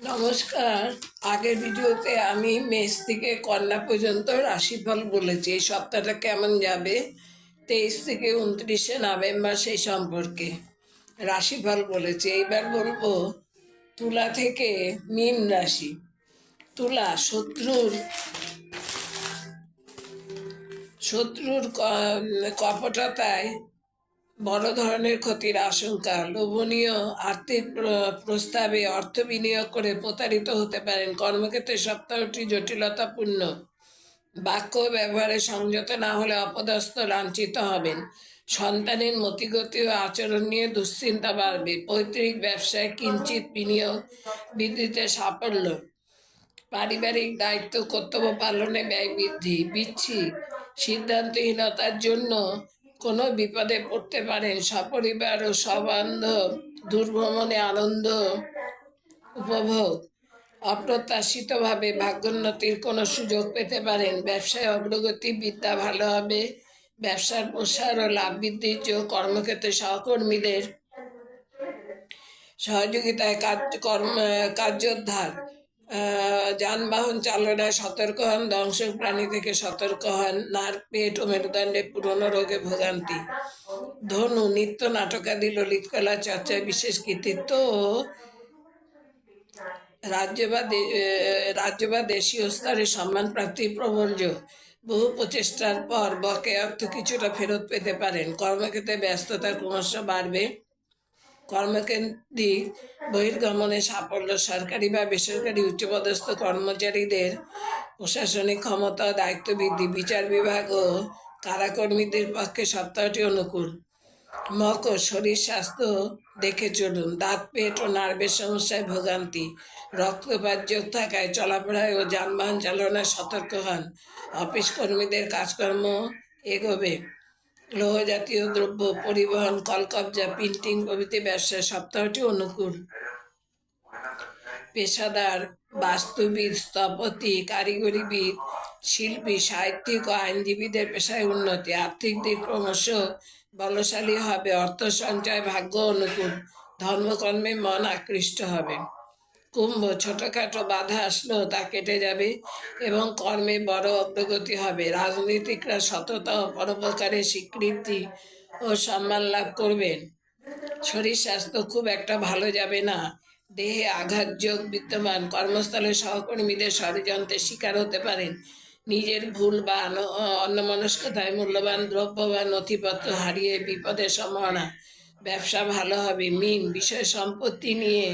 নমস্কার। আগের ভিডিওতে আমি মেষ থেকে কন্যা পর্যন্ত রাশিফল বলেছি। এই সপ্তাহটা কেমন যাবে 23 থেকে 29শে নভেম্বর সেই সম্পর্কে রাশিফল বলেছি। এইবার বলবো তুলা থেকে মীন রাশি। তুলা, শত্রুর কপটতায় বড় ধরনের ক্ষতির আশঙ্কা, লোভনীয় আর্থিক প্রস্তাবে অর্থ বিনিয়োগ করে প্রতারিত হতে পারেন। কর্মক্ষেত্রে সপ্তাহটি জটিলতাপূর্ণ, বাক্য ব্যবহারে সংযত না হলে অপদস্থ লাঞ্ছিত হবেন। সন্তানের মতিগতি ও আচরণ নিয়ে দুশ্চিন্তা বাড়বে। পৈতৃক ব্যবসায় কিঞ্চিত বিনিয়োগ বৃদ্ধিতে সাফল্য। পারিবারিক দায়িত্ব কর্তব্য পালনে ব্যয় বৃদ্ধি। বিচ্ছি, সিদ্ধান্তহীনতার জন্য কোনো বিপদে পড়তে পারেন। সপরিবার ও সবান্ধব দূরভ্রমণে আনন্দ উপভোগ। অপ্রত্যাশিতভাবে ভাগ্যোন্নতির কোনো সুযোগ পেতে পারেন। ব্যবসায় অগ্রগতি, বিদ্যা ভালো হবে। ব্যবসার প্রসার ও লাভ বৃদ্ধির যোগ। কর্মক্ষেত্রে সহকর্মীদের সহযোগিতায় কার্যোদ্ধার। যানবাহন চালনায় সতর্ক হন। দংশক প্রাণী থেকে সতর্ক হন। নার্ভ, পেট ও মেরুদণ্ডে পুরনো রোগে ভোগান্তি। ধনু, নৃত্য, নাটকাদি ললিত কলা চর্চায় বিশেষ কৃতিত্ব ও রাজ্য বা দেশীয় স্তরে সম্মান প্রাপ্তির প্রবল যোগ। বহু প্রচেষ্টার পর বকেয়া অর্থ কিছুটা ফেরত পেতে পারেন। কর্মক্ষেত্রে ব্যস্ততা ক্রমশ বাড়বে। কর্মকেন্দ্রিক বহির্গমনে সাফল্য। সরকারি বা বেসরকারি উচ্চপদস্থ কর্মচারীদের প্রশাসনিক ক্ষমতা ও দায়িত্ব বৃদ্ধি। বিচার বিভাগ ও কারাকর্মীদের পক্ষে সপ্তাহটি অনুকূল। মকর, শরীর স্বাস্থ্য দেখে চলুন। দাঁত, পেট ও নার্ভের সমস্যায় ভোগান্তি। রক্তপাত যোগ থাকায় চলাফেরায় ও যানবাহন চালনায় সতর্ক হন। অফিস কর্মীদের কাজকর্ম এগোবে। লৌহ জাতীয় দ্রব্য পরিবহন, কলকবজা, প্রিন্টিং প্রভৃতি ব্যবসায় সপ্তাহটি অনুকূল। পেশাদার, বাস্তুবিদ, স্থপতি, কারিগরিবিদ, শিল্পী, সাহিত্যিক ও আইনজীবীদের পেশায় উন্নতি। আর্থিক দিক ক্রমশ বলশালী হবে। অর্থ সঞ্চয়, ভাগ্য অনুকূল। ধর্মকর্মে মন আকৃষ্ট হবে। কুম্ভ, ছোটখাটো বাধা আসলেও তা কেটে যাবে এবং কর্মে বড় অগ্রগতি হবে। রাজনীতিকরা সততা ও পরোপকারের স্বীকৃতি ও সম্মান লাভ করবেন। শরীর স্বাস্থ্য খুব একটা ভালো যাবে না। দেহে আঘাত যোগ বিদ্যমান। কর্মস্থলে সহকর্মীদের ষড়যন্ত্রের শিকার হতে পারেন। নিজের ভুল বা অন্যমনস্কতায় মূল্যবান দ্রব্য বা নথিপত্র হারিয়ে বিপদের সম্ভাবনা। ব্যবসা ভালো হবে। মীন, বিষয় সম্পত্তি নিয়ে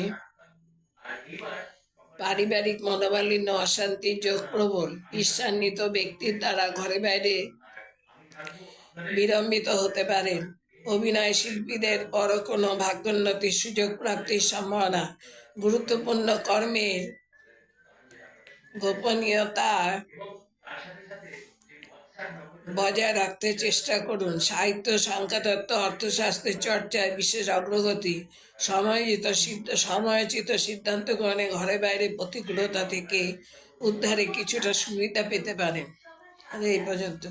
পারিবারিক মনোমালিন্য, অশান্তির যোগ প্রবল। ঈর্ষান্বিত ব্যক্তির দ্বারা ঘরে বাইরে বিড়ম্বিত হতে পারেন। অভিনয় শিল্পীদের বড় কোনো ভাগ্যোন্নতির সুযোগ প্রাপ্তির সম্ভাবনা। গুরুত্বপূর্ণ কর্মের গোপনীয়তা বজায় রাখতে চেষ্টা করুন। সাহিত্য, সংখ্যাতত্ত্ব, অর্থশাস্ত্রের চর্চায় বিশেষ অগ্রগতি। সময়োচিত সিদ্ধান্ত গ্রহণে ঘরে বাইরে প্রতিকূলতা থেকে উদ্ধারে কিছুটা সুবিধা পেতে পারেন। এই পর্যন্ত।